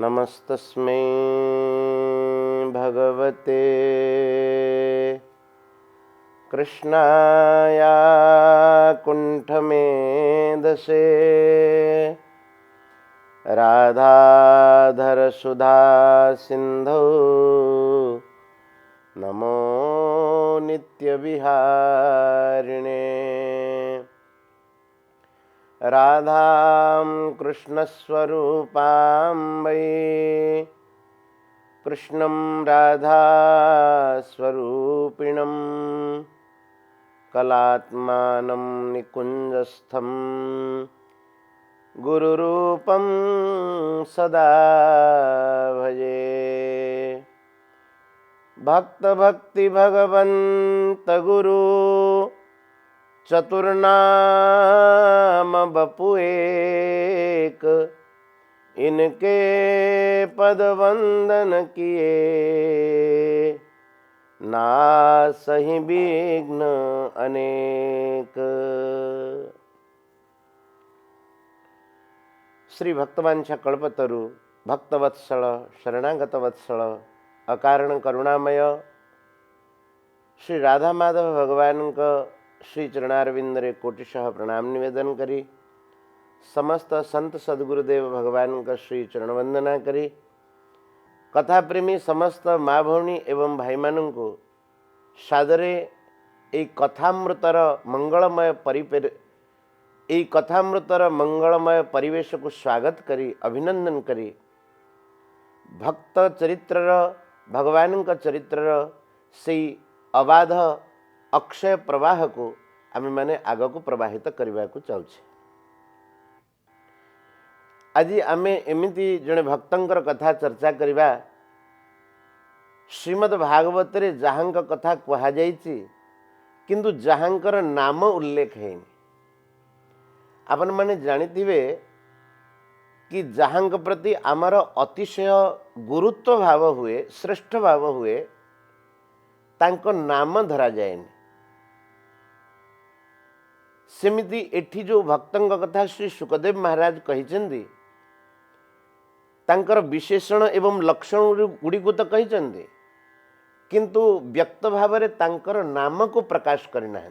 नमस्तस्मै भगवते कृष्णाय कुण्ठमेधसे राधाधरसुधा सिन्धौ नमो नित्यविहारिणे। राधां कृष्णस्वरूपां वै कृष्णं राधास्वरूपिणं कलात्मानं निकुञ्जस्थं गुरुरूपं सदा भजे। भक्तभक्तिभगवन्त गुरु चतुर्नाम बपु एक, इनके पद वंदन किए नासहि विघ्न अनेक। श्री भक्तवांछा कल्पतरु भक्तवत्सल शरणागत वत्सल अकारण करुणामय श्री राधा माधव भगवान का श्री चरणारविंदरे कोटिशः प्रणाम निवेदन करी समस्त संत सद्गुरुदेव भगवान का श्री चरण वंदना करी कथा प्रेमी समस्त माँ भौणी एवं भाई मानू को सादरे कथामृतर मंगलमय परिवेश को स्वागत करी अभिनंदन करी भक्त चरित्र भगवान का चरित्र से अबाध अक्षय प्रवाह को आम मैंने आग को प्रवाहित करने को चाहूँ। आज आम एमती जड़े भक्तर कथा चर्चा करवा श्रीमद् भागवत रे जहां कथा कहुई किंतु जहांकर नाम उल्लेख है। आपण मैंने जानिथिबे कि जहां प्रति आमर अतिशय गुरुत्व भाव हुए श्रेष्ठ भाव हुए तांको नाम धरा जाएनि। सेमिति एठी जो भक्तंग कथा श्री सुखदेव महाराज कहिसेंती तांकर विशेषण एवं लक्षण गुड़ी को तो कहिसेंती किंतु व्यक्त भाव रे तांकर नाम को प्रकाश करना।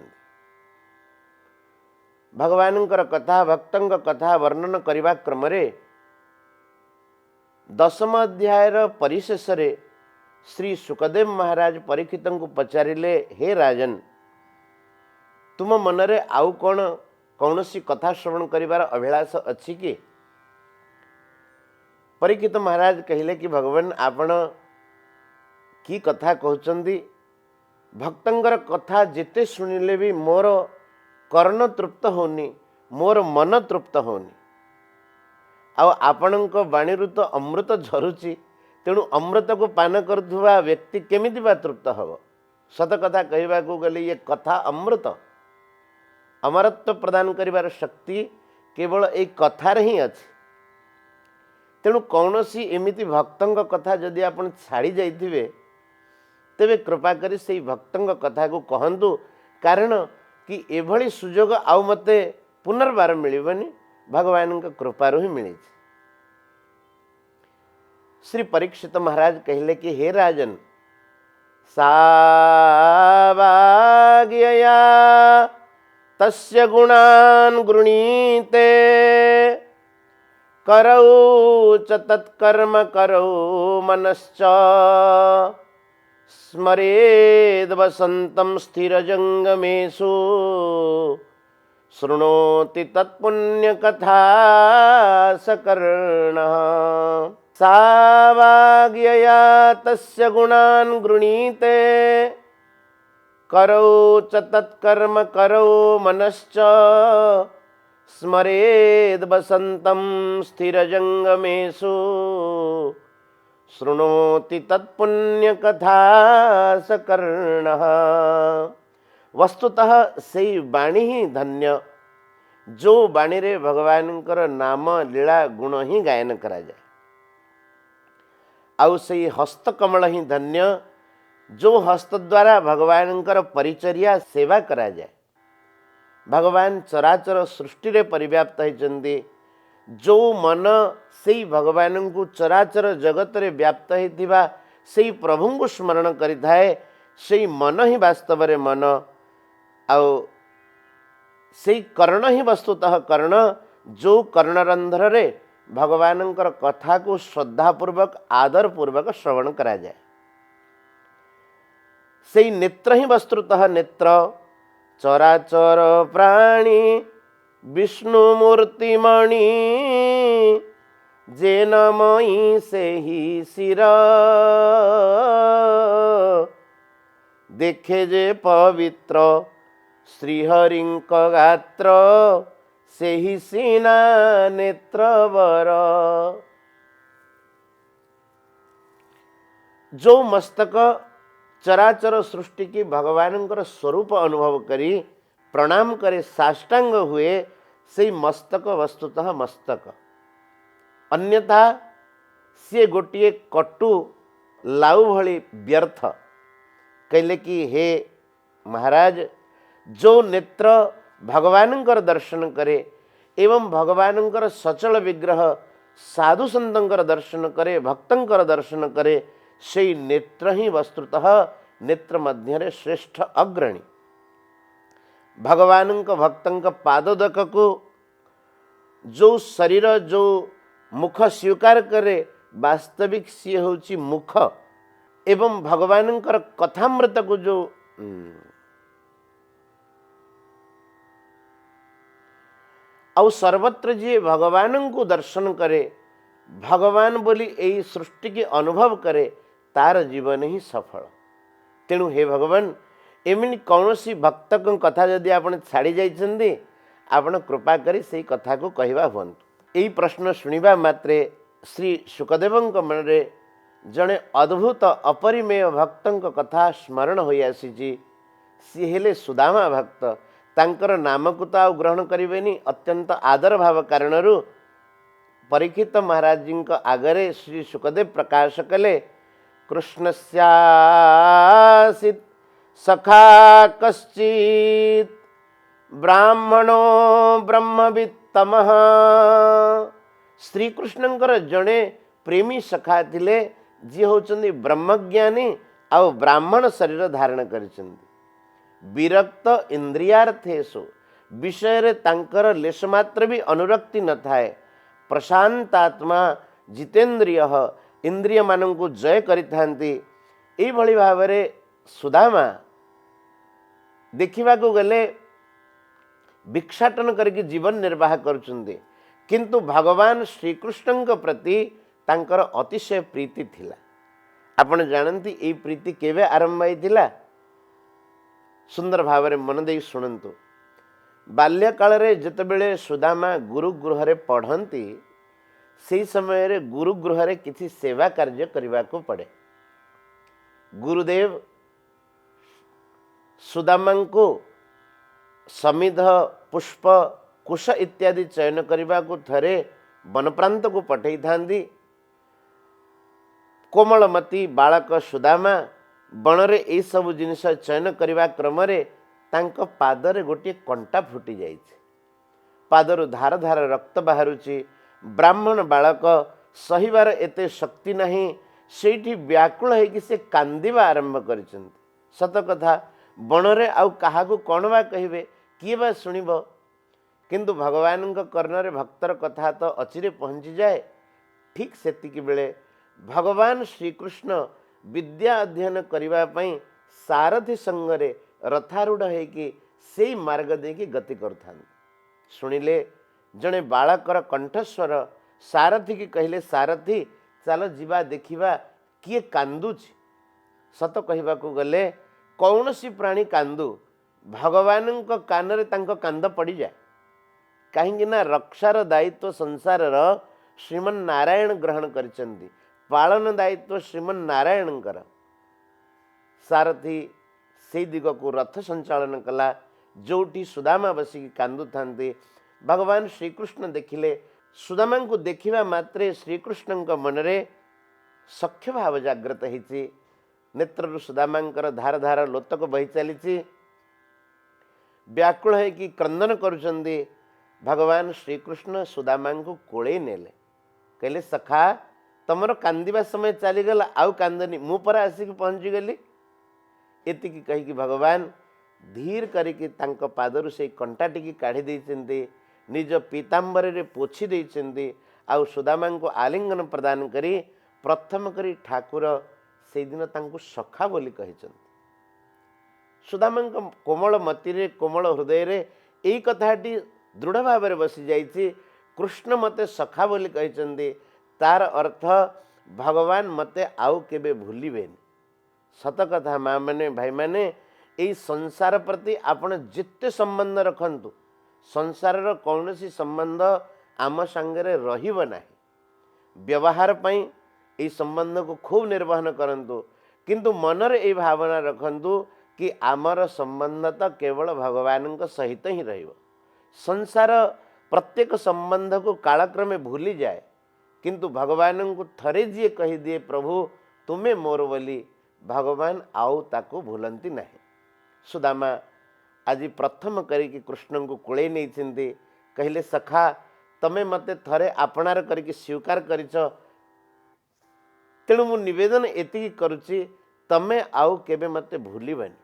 भगवानंकर कथा भक्तंग कथा वर्णन करने क्रम रे 10 अध्यायर परिशेष रे श्री सुखदेव महाराज परीक्षित को पचारिले, हे राजन तुम मनरे आउ कौन सी कथा श्रवण करिवार अभिलाष अच्छी कि? परीक्षित महाराज कहले कि भगवान आपण की कथा कहउचंदी भक्तंगर कथा जेते सुनिले भी मोर कर्ण तृप्त होनी मोर मन तृप्त होनी आपणक बाणीरु तो अमृत झरुची तेणु अमृत को पान करुवा व्यक्ति केमिति बा तृप्त हब। सत कथा कहवा को गले ये कथा अमृत अमरत्व प्रदान करिवार शक्ति केवल एक कथार ही अच्छी। तेणु कौन सी एमिति भक्तंग कथा जदि आपण छाड़ी जाइथिबे तेबे कृपा करी से भक्तंग कथा को कहंतु कारण कि एभली सुजोग आउ मते पुनर्बार मिलिबनी भगवान का कृपारु ही मिली। श्री परीक्षित महाराज कहले कि हे राजन सावाग्यया तस्य गुणान् गृणीते करौ च तत्कर्म करौ मनश्च स्मरेद् वसन्तं स्थिरजंगमेषु शृणोति तत्पुण्यकथा सकर्णः। सावाग्यया तस्य गुणान् गृणीते करौ च तत्कर्म करौ मनश्च स्मरेद् वसन्तं स्थिरजंगमेषु शृणोति तत्पुण्यकथा सकर्णः। वस्तुतः से बाणी ही धन्य जो बाणी रे भगवान नाम लीला गुण ही गायन करा जाए। आउ से हस्तकमल ही धन्य जो हस्त द्वारा भगवान परिचर्या सेवा करा जाए। भगवान चराचर सृष्टि रे परिव्याप्त होइचंदी जो मन से भगवान को चराचर जगत रे व्याप्त होता से प्रभु को स्मरण करिथाए से मन ही वास्तव रे मन आउ से कर्ण ही वस्तुतः कर्ण जो कर्णरंध्र रे भगवान कथा को श्रद्धापूर्वक आदर पूर्वक श्रवण करा जाए से नेत्र ही वस्तुतः नेत्र चराचर प्राणी विष्णु मूर्तिमणि जे नमई से ही सिर देखे जे पवित्र श्रीहरिंक गात्र से ही सीना नेत्रवर। जो मस्तक चराचर सृष्टि की भगवान स्वरूप अनुभव करी प्रणाम करे साष्टांग हुए से मस्तक वस्तुतः मस्तक, अन्यथा सी गोटे कटु लाउ भली व्यर्थ। कहले कि हे महाराज जो नेत्र भगवान दर्शन करे एवं भगवान सचल विग्रह साधु संतर दर्शन करे भक्तर दर्शन करे से नेत्र ही वस्तुतः नेत्र मध्य श्रेष्ठ अग्रणी। भगवान भक्तों पादोदक को जो शरीर जो मुख स्वीकार करे वास्तविक सी होची मुख एवं भगवान कथामृत को जो आउ सर्वत्र जी भगवान को दर्शन करे भगवान बोली यही सृष्टि की अनुभव करे तार जीवन ही सफल। तेणु हे भगवान एमि कौन सी भक्त कथा जदि आप छाड़ी जाइछन्ति आपण कृपा करी से कथा को कहवा हुंतु। यही प्रश्न शुणिबा मात्रे श्री सुखदेवंक मनरे जड़े अद्भुत अपरिमेय भक्तों कथा स्मरण हो आसी। सी हेले सुदामा भक्त तांकर नाम को तो ग्रहण करें अत्यंत आदर भाव कारण परीक्षित महाराज जी आगरे श्री सुखदेव प्रकाश कले कृष्णस्यासीत् सखा कश्चित् ब्राह्मणो ब्रह्मवित्तमः। श्रीकृष्णंकर जड़े प्रेमी सखा थिले जी होचंदी ब्रह्मज्ञानी आउ ब्राह्मण शरीर धारण करिसंदी। विरक्त इंद्रियार्थेषु विषय रे तांकर लेशमात्र भी अनुरक्ति न थाए। प्रशांतात्मा जितेन्द्रिय इंद्रिय मानन को जय करिथांती। एई भली भावरे सुदामा देखिबा को गले भिक्षाटन करके जीवन निर्वाह करुचंदी किंतु भगवान श्रीकृष्ण प्रति तांकर अतिशय प्रीति थिला। आपण जानती एई प्रीति केवे आरंभ होइतिला? सुंदर भाव मन दे शुणु। बाल्यकाल रे जितेबेले सुदामा गुरुगृह रे पढ़ती से समय रे गुरुगृह रे किसी सेवा कार्य करने को पड़े। गुरुदेव सुदामा को समिध पुष्प कुश इत्यादि चयन करने को थरे वन प्रांत को पठई थांदी। कोमलमती बालक सुदामा बणरे ए सब जिनिस चयन करने क्रम तांको पादरे गोटे कंटा फुटी जाइछे। पादरु धार धार रक्त बाहरुची। ब्राह्मण बालक सहीबार एते शक्ति नहीं सेठी व्याकुल होइकि से कांदिबा आरंभ करिसंती। सत कथा बणरे आउ काहाकू कोन बा कहिबे किए बा सुनिबो किंतु भगवान कर्णरे भक्तर कथा तो अचिरे पहुँची जाए। ठीक सेतिकी बेले भगवान श्रीकृष्ण विद्या अध्ययन करने सारथी संगरे रथारूढ़ होइकि से मार्ग देकी गति करथान। शुणिले जड़े बालकर कंठस्वर सारथी की कहले सारथी चल जीवा देखिबा किए कांदुची। सत कहबा को गले कौन सी प्राणी कांदू भगवान को कान रे तांको कांद पड़ी जाए। कहीं ना रक्षार दायित्व संसार श्रीमन नारायण ग्रहण करिसंती। पालन दायित्व श्रीमन नारायण कर। सारथी से दिग को रथ संचालन कला जोटी सुदामा बसिकी कांदु थांती। भगवान श्रीकृष्ण देखिले सुदामा को देखिबा मात्रे श्रीकृष्ण मनरे सख्य भाव जागृत होती। नेत्रु सुदामांकर धार धार लोतक बही चली व्याकुल है कि क्रंदन करुचंदी। भगवान श्रीकृष्ण सुदामा को कोड़े नेले, कहले सखा तुमर कांदिबा समय चलीगला आउ कांदनी मु पर आसिक पहुँची गली। एति कहीकि भगवान धीर करके तांको पादरु से कंटाटी काढ़ी देइछन्ते, निज पीतांबर रे पोछि देइछन्ते, आउ सुदामा को आलिंगन प्रदान करी प्रथम करी ठाकुर से दिन तांको सखा बोली कहिछन्ते। सुदामा कोमल मती रे कोमल हृदय रे एई कथाटी दृढ़ भाव में बसी जाइए। कृष्ण मते सखा बोली कहिछन्ते, तार अर्थ भगवान मते आउ केबे भूलिबेनि। सत कथा माँ मैंने भाई मैंने यही संसार प्रति आपण जिते संबंध रखंतु संसार कौन सी संबंध आम सांगरे रहिब नाही। व्यवहार पई यही संबंध को खूब निर्वहन करंतु, किंतु मनर यही भावना रखंतु कि आमर संबंध तो केवल भगवान सहित ही रहिब। संसार प्रत्येक संबंध को कालक्रमे भूली जाए, किंतु भगवान को थरे जी कही दिए प्रभु तुम्हें मोर बोली, भगवान आउ ताको भूलती नहीं। सुदामा आज प्रथम करिकी कृष्ण को कोड़े नहीं चिंती, कहले सखा तमे मते थरे आपणार करिकी स्वीकार करिछ, तेणु मु निवेदन एति करुची तमे आउ केबे मते भूलिबनि।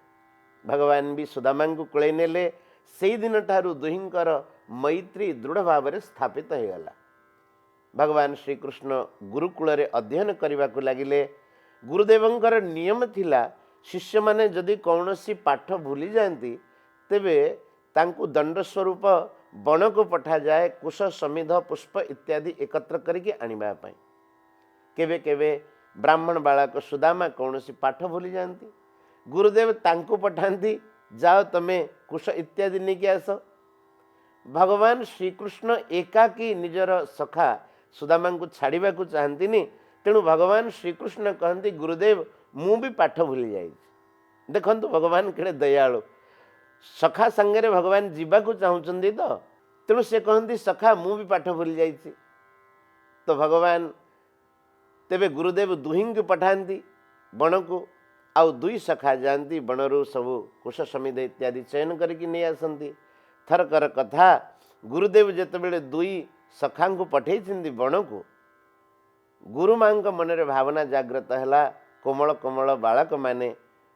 भगवान भी सुदामा को कोड़े नेले। से दिन ठारू दुहिंकर मैत्री दृढ़ भाव में स्थापित हो गला। भगवान श्रीकृष्ण गुरुकुल रे अध्ययन करने को लगिले। गुरुदेवंकर नियम थिला शिष्य माने जदि कौनसी पाठ भूली जाती तेबे तांकु दंड स्वरूप बण को पठा जाए कुश समिध पुष्प इत्यादि एकत्र करके आनिबा पई। केबे केबे ब्राह्मण बालक सुदामा कौनसी पाठ भूली जाती, गुरुदेव तांकु पठांती जाओ तमे कुश इत्यादि नहीं कि आस। भगवान श्रीकृष्ण एकाकी निजर सखा सुदामा को छाड़ा को चाहती, तेणु भगवान श्रीकृष्ण कहते गुरुदेव मु भी पाठ भूली जाइए। देखंतु भगवान केड़े दयालु, सखा संगे भगवान जीवा को चाहते तो तेणु से कहती सखा मु भी पाठ भूली जाइए। तो भगवान तेबे गुरुदेव दुहिं को पठाती बण को, आउ दुई सखा जाती बणरू सबू कुश समिध इत्यादि चयन करके नहीं आसती। थरकर कथा गुरुदेव जितेबले दुई सखा को पठे बण को, गुरु माँ मन रे भावना जागृत है। कोमल कोमल बालक माने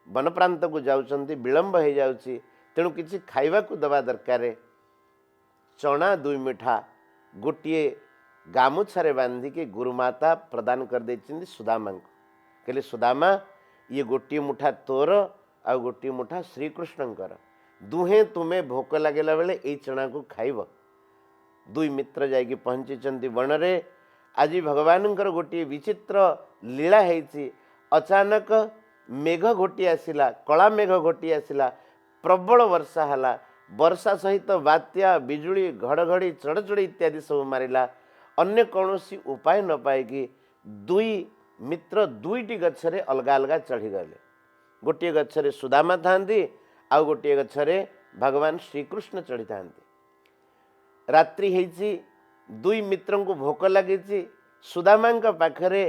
वन प्रांत को जाउछंती, विलंब हो जाउछि, तेणु किछि खाइबा को दबा दरकार। चना दुई मिठा गोटे गामुछारे बांधिके गुरुमाता प्रदान कर देछिंदी सुदामा को। कहले सुदामा ये गोटे मुठा तोर आ गोटे मुठा श्रीकृष्णकर, दुहे तुम्हें भोक लगेला बेले ये चना को खाइब। दुई मित्र जाइए पहुँची बन रे। आज भगवानंकर गोटे विचित्र लीला है। अचानक मेघ घोटी आसला, कला मेघ घोटी आसला, प्रबल वर्षा है। वर्षा सहित बात्या बिजुली घड़घड़ी चढ़चढ़ी इत्यादि सब मारिला। अन्य कौनसी उपाय न पाएगी दुई मित्र दुईटी गछरे अलगा अलगा चढ़ीगले। गोटे गछरे सुदामा थांती, आउ गोटे गछरे भगवान श्रीकृष्ण चढ़ी थांती। रात्रि हेची, दुई मित्र को भोक लगी। सुदामा पाखरे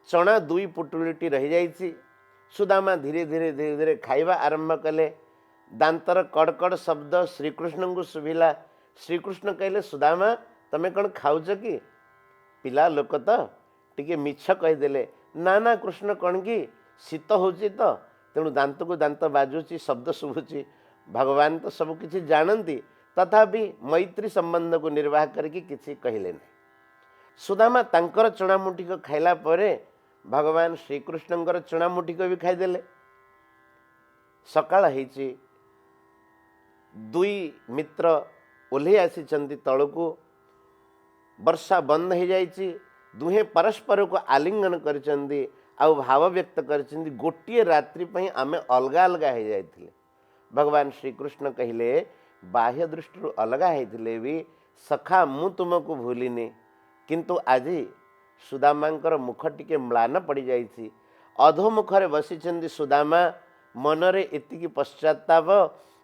चना दुई पुटुलिटी रही जाइछि। सुदामा धीरे धीरे धीरे धीरे खाइबा आरंभ कले। दांतर कड़कड़ शब्द श्रीकृष्ण को शुभिला। श्रीकृष्ण कहले सुदामा तमे कौन खाऊच कि? पिला लोक तो टिके मिछ कहीदेले। ना ना कृष्ण कौन कि शीत होची तो तेणु दांत को दांत बाजुची, शब्द शुभुची। भगवान तो सब किछि जानती, तथापि मैत्री संबंध को निर्वाह करके किछि कहले नहीं। सुदामा तांकर चुणामुठी को खाइला परे भगवान श्रीकृष्णଙ୍କର चुणामुठी को भी खाईदेले। सकाळ हेची, दुई मित्र ओल्हे आसी तलू। वर्षा बंद हो जाइए। दुहे परस्पर को आलिंगन करचंदी, आउ भाव व्यक्त करचंदी गोटे रात्रि पई आमे अलगा अलगा हो जाइथिले। भगवान श्रीकृष्ण कहले बाह्य दृष्टि अलगा होते भी सखा मु तुमको भूलिनी, किंतु आज सुदामांकर मुख टिके म्लान पड़ जाइछि। अधोमुखरे बसिचंदी सुदामा, मनरे एतिकी पश्चाताप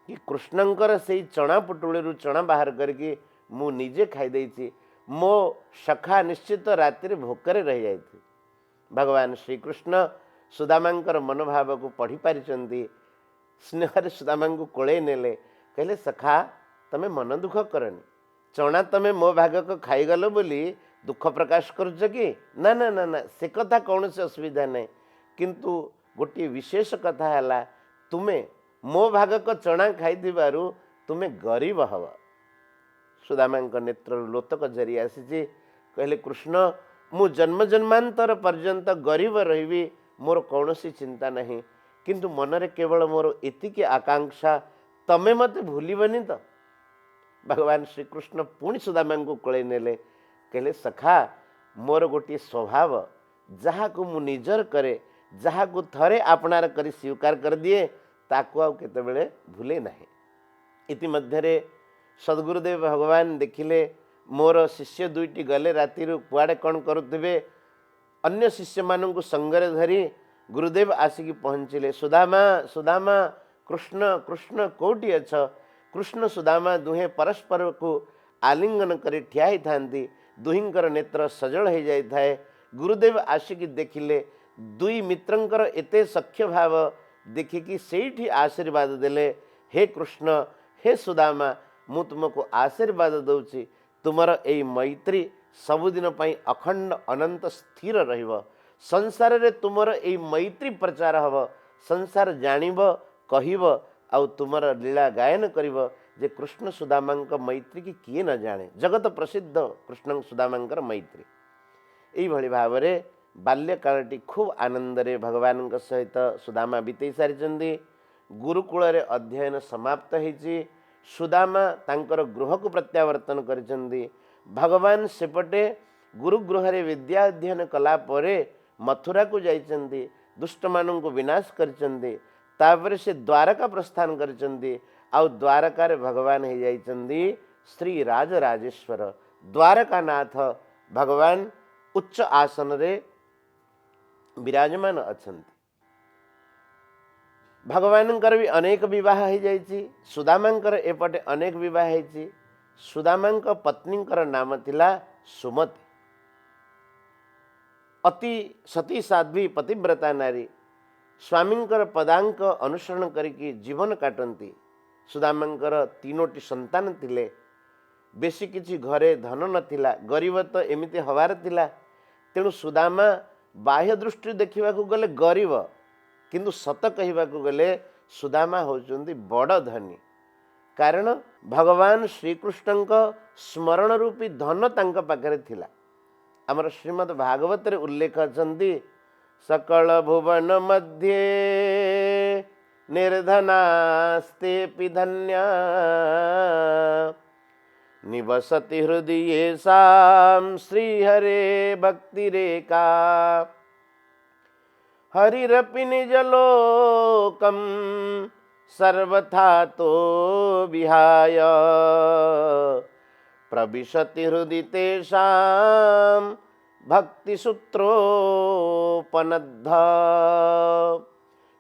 कि कृष्णंकर से चना पुटुली चना बाहर करके मु निजे खाई देइछि। मो सखा निश्चित रात्रि भोकरे रही जाइथि। भगवान श्रीकृष्ण सुदामांकर मनोभाव को पढ़ी पारिचंदी। स्नेहरे सुदामा को कोले नेले, कहले सखा तमे मन दुख करनी, चना तमें मो भागक खाईगल बोली दुख प्रकाश करुच कि ना ना ना ना से कथा कौन से असुविधा नहीं किंतु गोटे विशेष कथा है तुम्हें मो भागक चना खाई तुम्हें गरीब हव। सुदामा नेत्र लोतक झरी आसी कहले कृष्ण मु जन्म जन्मांतर पर्यंत गरीब रही मोर कौन सी चिंता नहीं किंतु मनरे केवल मोर एतिकी आकांक्षा तमें मत भूलबनी तो। भगवान श्रीकृष्ण पुणी सुदामा को कोले नेले कहले सखा मोर गोटे स्वभाव जहाँ को मु निजर करे जहाँ को थरे आपणार करी स्वीकार कर दिए ताकू आउ केतेबेले भूले नहीं। इतिमध्यरे सद्गुरुदेव भगवान देखिले मोर शिष्य दुईटी गले राति कुआड़े कौन करुवे अन्य शिष्य मानू संगरे धरी गुरुदेव आसिकी पहुँचले सुदामा सुदामा कृष्ण कृष्ण कोटी अछ। कृष्ण सुदामा दुहे परस्पर को आलिंगन करी ठिया ही थांती दुहिंकर नेत्र सजल हो जाए। गुरुदेव आसिकी देखिले दुई मित्रंकर एते सख्य भाव देखिकी सेठी आशीर्वाद देले हे कृष्ण हे सुदामा मु तुमको आशीर्वाद दौची तुमर एई मैत्री सबुदिन पई अखंड अनंत स्थिर रहिब संसार रे तुमर एई मैत्री प्रचार हब संसार जानिब कहिब आउ तुमर लीला गायन करिब जे कृष्ण सुदामांक मैत्री की किए न जाने जगत प्रसिद्ध कृष्ण सुदामांकर मैत्री। यही भली भाव रे बाल्यकालटी खूब आनंदरे भगवान सहित सुदामा बीतई सारी गुरुकुल रे अध्ययन समाप्त होइछि। सुदामा तांकर गृह को प्रत्यावर्तन करिसेंती भगवान सेपटे गुरुगृह रे विद्या अध्ययन कला परे मथुरा को जाइसेंती दुष्ट मानू को विनाश करिसेंती तापर से द्वारका प्रस्थान करिसेंती आउ द्वारका रे भगवान हो जाइसेंती श्री राजराजेश्वर द्वारका नाथ भगवान उच्च आसन रे विराजमान अछंती। भगवानंकर भी अनेक विवाह हो जाइछि सुदामांकर एपटे अनेक विवाह होइछि। सुदामांक पत्नींकर नाम थिला सुमति अति सती साध्वी पतिव्रता नारी स्वामींकर पदांक अनुसरण करिकी जीवन काटंती। सुदामांकर तीनोटी संतान थिले बेसी किछि घरे धन नथिला गरीब तो एमिति हवार थिला तेणु सुदामा बाह्य दृष्टि देखा गले गरीब किंतु सत कहवा गले सुदामा होचुंदी बड़ धनी कारण भगवान श्रीकृष्ण स्मरण रूपी धन तांका पाखरे थिला। आमर श्रीमद् भागवत रे उल्लेख अछंती सकल भुवन मध्ये निर्धनास्ते धन्या निवसति हृदये साम श्रीहरे भक्तिरेका हरिरपि निजलोकम सर्वथा तो विहाय प्रविशति हृदि तेषां भक्ति सूत्रोपनद्ध।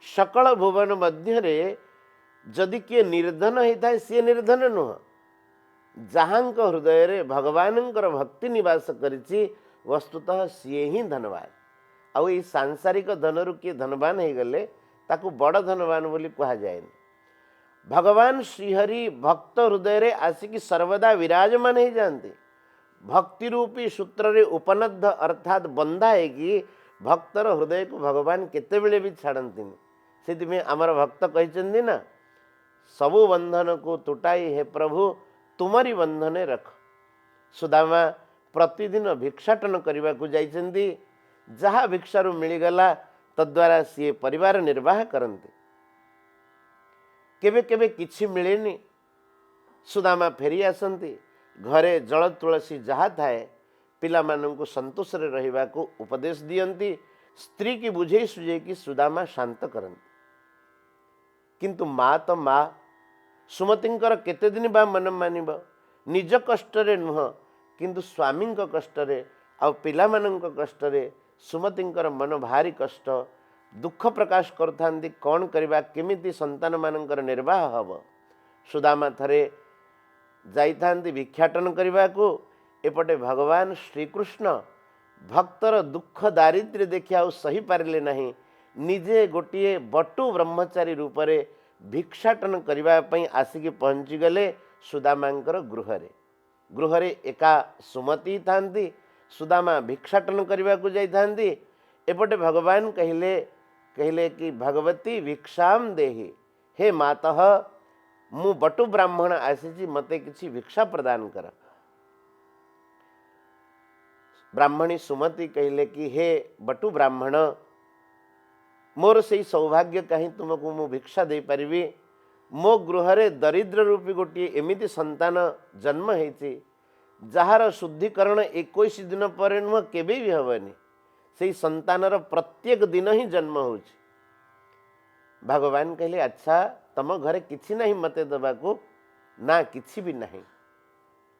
सकल भुवन मध्य जदि किए निर्धन होता है सी निर्धन नुह जहाँक हृदय रे भगवानंकर भक्ति निवास करिछि वस्तुतः सीए ही धनवान आउ ये सांसारिक धनरु किए धनवान हो गले ताकू बड़ धनवान बोली कहा जाए। भगवान श्रीहरि भक्त हृदय रे आसिकी सर्वदा विराजमान हो जाते भक्ति रूपी सूत्र रे उपनद्ध अर्थात बंधा है कि भक्तर हृदय को भगवान केतेबेले भी छाड़ती से आमर भक्त कहते ना सबु बंधन को तुटाई हे प्रभु तुमरी बंधने रख। सुदामा प्रतिदिन भिक्षाटन करने को जाइछन्ति जहाँ भिक्षारू मिलगला तद्वारा सी परिवार निर्वाह करते केबे केबे किछि मिलेनी सुदामा फेरी आसती घरे जल तुलसी जहाँ थाए पिला मानू संतोष रे रहिबा को उपदेश दियंती स्त्री की बुझे सुझे कि सुदामा शांत करती किंतु माँ तो माँ सुमतिंकर केते दिन बा मन मानिब निज कष्ट रे नुह किंतु स्वामी कष्ट रे आ पिला मानक कष्ट रे सुमतिंकर मन भारी कष्ट दुख प्रकाश करथांती कौन करबा केमिति संतान मानकर निर्वाह हब। सुदामा थरे जाइथांती भिक्षाटन करबा को एपटे भगवान श्रीकृष्ण भक्तर दुख दारिद्र्य देखि आउ सही पारिले नहीं निजे गोटिए बटु ब्रह्मचारी रूप रे भिक्षाटन करबा पई आसिकी पहुँची गले सुदामांकर गृह रे। गृहरे एका सुमति थांती, सुदामा भिक्षाटन करने को जाइथांती। एपटे भगवान कहले कहले कि भगवती भिक्षाम देहि, हे मातः मु बटु ब्राह्मण आसी मते किछि भिक्षा प्रदान कर। ब्राह्मणी सुमति कहले कि हे बटु ब्राह्मण, मोर से सौभाग्य कहीं तुमको मु भिक्षा दे पारिबी। मो गृहरे दरिद्र रूपी गोटे एमिति संतान जन्म होती जार शुद्धिकरण 21 दिन पर नुह केबे भी हबनी, से संतानर प्रत्येक दिन ही जन्म हो। भगवान कहले अच्छा तम घरे किछि नहीं मते दबाको ना, किछि भी नहीं।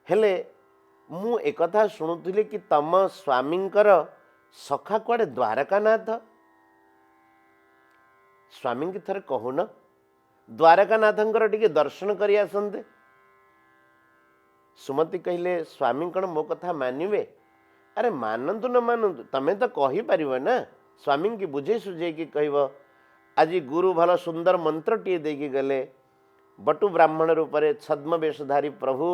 हेले मु एकथा शुणुथिली कि तम स्वामींकर सखा कुआडे द्वारकानाथ। स्वामी की थरे कहून द्वारकानाथंकर टिके दर्शन करि आसंते। सुमति कहले स्वामी कण मो कथा मानिबे? अरे मानंतु न मानंतु तमे तो कहि परिबो ना, स्वामी की बुझे सुझे कि कहबो। आज गुरु भल सुंदर मंत्र टी देकी गले, बटु ब्राह्मण रूपरे छद्म वेशधारी प्रभु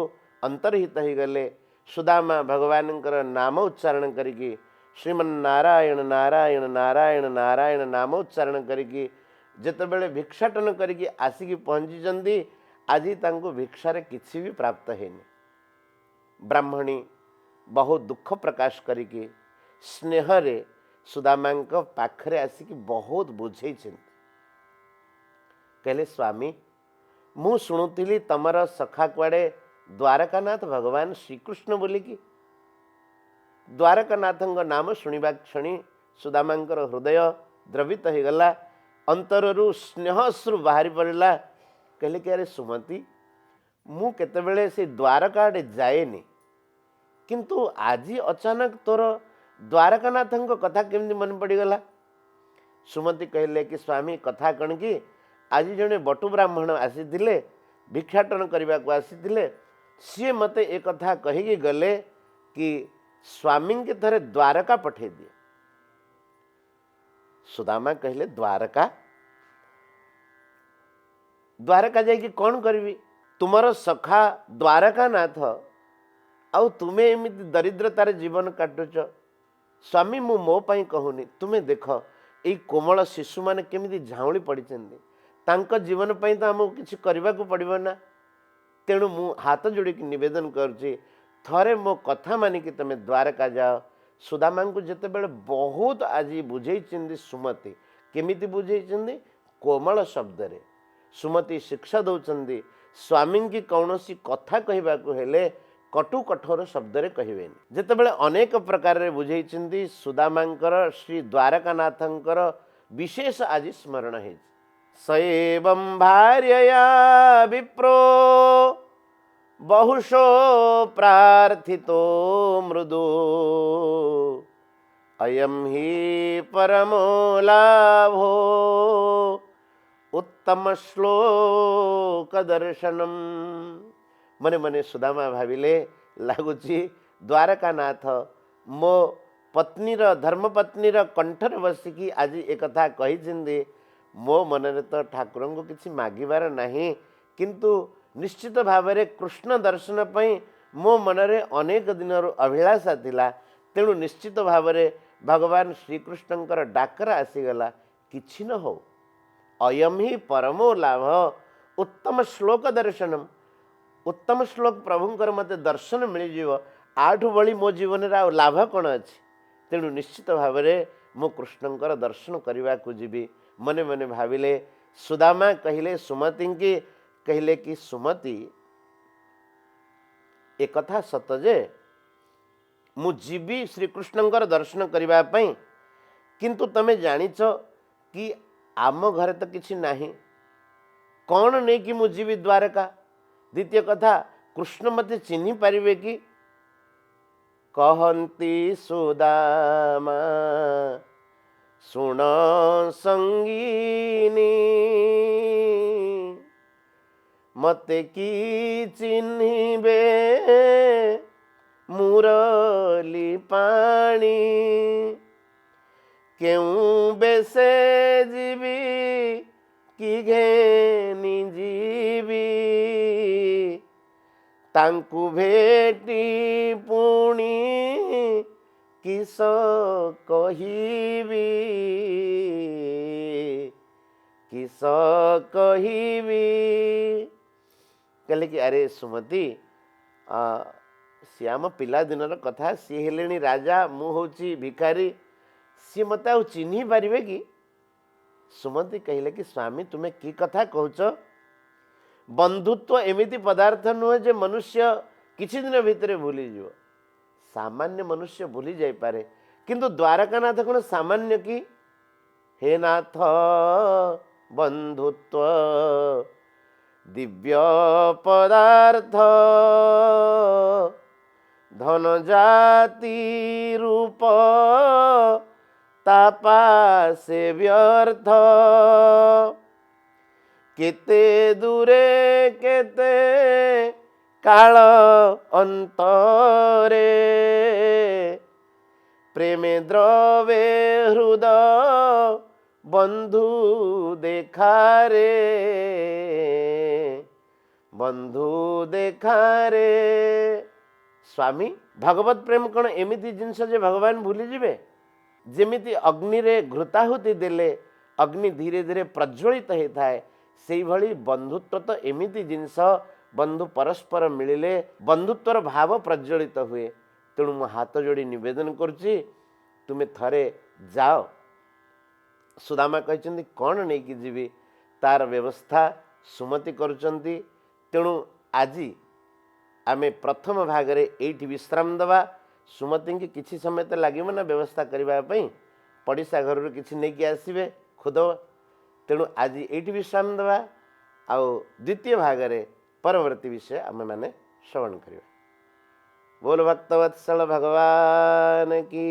अंतर्हित ही गले। सुदामा भगवानंकर नाम उच्चारण करिकी श्रीमन्नारायण नारायण नारायण नारायण नाम उच्चारण करिकी जेतेबेले भिक्षाटन करिकी आसिकी पहुँची जंदी, आज तांको भिक्षारे किछि भी प्राप्त हेनी। ब्राह्मणी बहुत दुख प्रकाश करिकी स्नेहरे सुदामांक पाखरे आसिकी बहुत बुझे। कहले स्वामी मु शुणुथिली तमर सखा कुआडे द्वारकानाथ भगवान श्रीकृष्ण बोलिकी। द्वारकानाथंक नाम शुणिबा क्षणी सुदामांकर हृदय द्रवित हो गला, अंतररू स्नेहश्रु बाहरी पड़ला। कहले कि अरे सुमति मु केतेबेले से द्वारका आडे जाएनी, किंतु आज अचानक तोर द्वारकानाथंक कथा केमती मन पड़गला। सुमति कहले कि स्वामी कथा कण कि आज जड़े बटु ब्राह्मण आसी भिक्षाटन करने को आसी, सी मते एक कथा कहीकि गले कि स्वामी के थरे द्वारका पठे दिए। सुदामा कहले द्वारका द्वारका जाइए कौन करी? तुमर सखा द्वारका नाथ आउ तुमे एमिति दरिद्रतार जीवन काटुच। स्वामी मु मो पाई कहूनी, तुमे देख एई कोमल शिशु माने केमिति झाउली पड़िचंदी, तांको जीवन पाई तो हमको किछि करबा को पड़िबो ना। तेणु मु हाथ जोड़ी निवेदन करुछि, थरे मो कथा मानिकी तमे द्वारका जाओ। सुदामा को जिते बेले बहुत आज बुझे सुमति, केमिति बुझे कोमल शब्द रे सुमति शिक्षा दौरान स्वामी की कौन सी कथा कहबा को हेले कटु कठोर शब्द रे कहबेनी। जिते बेले अनेक प्रकार रे बुझे सुदामांकर श्री द्वारकानाथंकर विशेष आज स्मरण है। सएवं भार्यया विप्रो बहुशो प्रार्थितो मृदु, अयम ही परमो लाभो उत्तम श्लोक दर्शनम। मने मने सुदामा भाविले लगुची द्वारकानाथ मो पत्नीर धर्मपत्नीर कंठर बसिकी आज एक कथा कही। मो मनरे तो ठाकुर को किसी मागिबार नहीं, किंतु निश्चित भाव में कृष्ण दर्शन पई मो मनरे अनेक दिन अभिलाषा थिला। तेणु निश्चित भाव में भगवान श्रीकृष्णंकर डाकरा आसीगला, किछि न हो अयम ही परमो लाभ उत्तम श्लोक दर्शनम। उत्तम श्लोक प्रभुंकर मते दर्शन मिल जीव, आठु बड़ी मो जीवन रा लाभ कौन अच्छी। तेणु निश्चित भाव में मो कृष्णंकर दर्शन करने को जीवी। मने मने भाविले सुदामा कहले सुमति की, कहले कि सुमति एक कथा सत जे मु जीवी श्रीकृष्णंकर दर्शन करबा पई, किंतु तमे जानिछ कि आम घरे तो किछि नाही, कौन नहीं कि मु जीवी द्वारका। द्वितीय कथा कृष्ण मते चिन्हि पारिबे कि? कहंती सुदामा सुन संगीनी, मते की चिन्हिबे मुरली पाणी, क्यों बेसे जीवी कि घेनी जीवी, तांकु भेटी पुणी किस कहिबी किस कहिबी कहले कि अरे सुमति सी आम पिला दिनर कथा सी हेले राजा मु हूँ भिखारी सी मत आ चिन्ह पारे कि सुमति कहले कि स्वामी तुम्हें कि कथा कहच बंधुत्व एमिति पदार्थ नुहे जे मनुष्य किछि दिन भितर भूली जीव सामान्य मनुष्य भूली जाई पारे किंतु द्वारकानाथ कौन सामान्य कि हे नाथ बंधुत्व दिव्य पदार्थ धन जाति रूप तापा से व्यर्थ केते दूरे केते काल अंतरे प्रेमे द्रवे हृदय बंधु देखारे बंधु देखारे स्वामी भगवत प्रेम कौन एमिति जिनस जे भगवान भूली जिवे जेमिति अग्नि रे घृताहुति देले अग्नि धीरे धीरे प्रज्वलित होता है से भली बंधुत्व तो एमिति जिनस बंधु परस्पर मिलिले बंधुत्वर भाव प्रज्वलित हुए तेणु मो हाथ जोड़ी निवेदन करुच्ची तुम्हें थरे जाओ सुदामा कहते कौन नहीं कि जीवी तार व्यवस्था सुमति करुचंती तेणु आज आमे प्रथम भागरे एठी विश्राम दवा सुमति की किसी समय तो लगे ना व्यवस्था करने पड़िशा घर किसी नहीं कि आसवे खुद तेणु आज एठी विश्राम दवा आउ द्वितीय भागरे परवर्ती विषय आमे माने श्रवण करिया। बोल भक्तवत्सल भगवान की।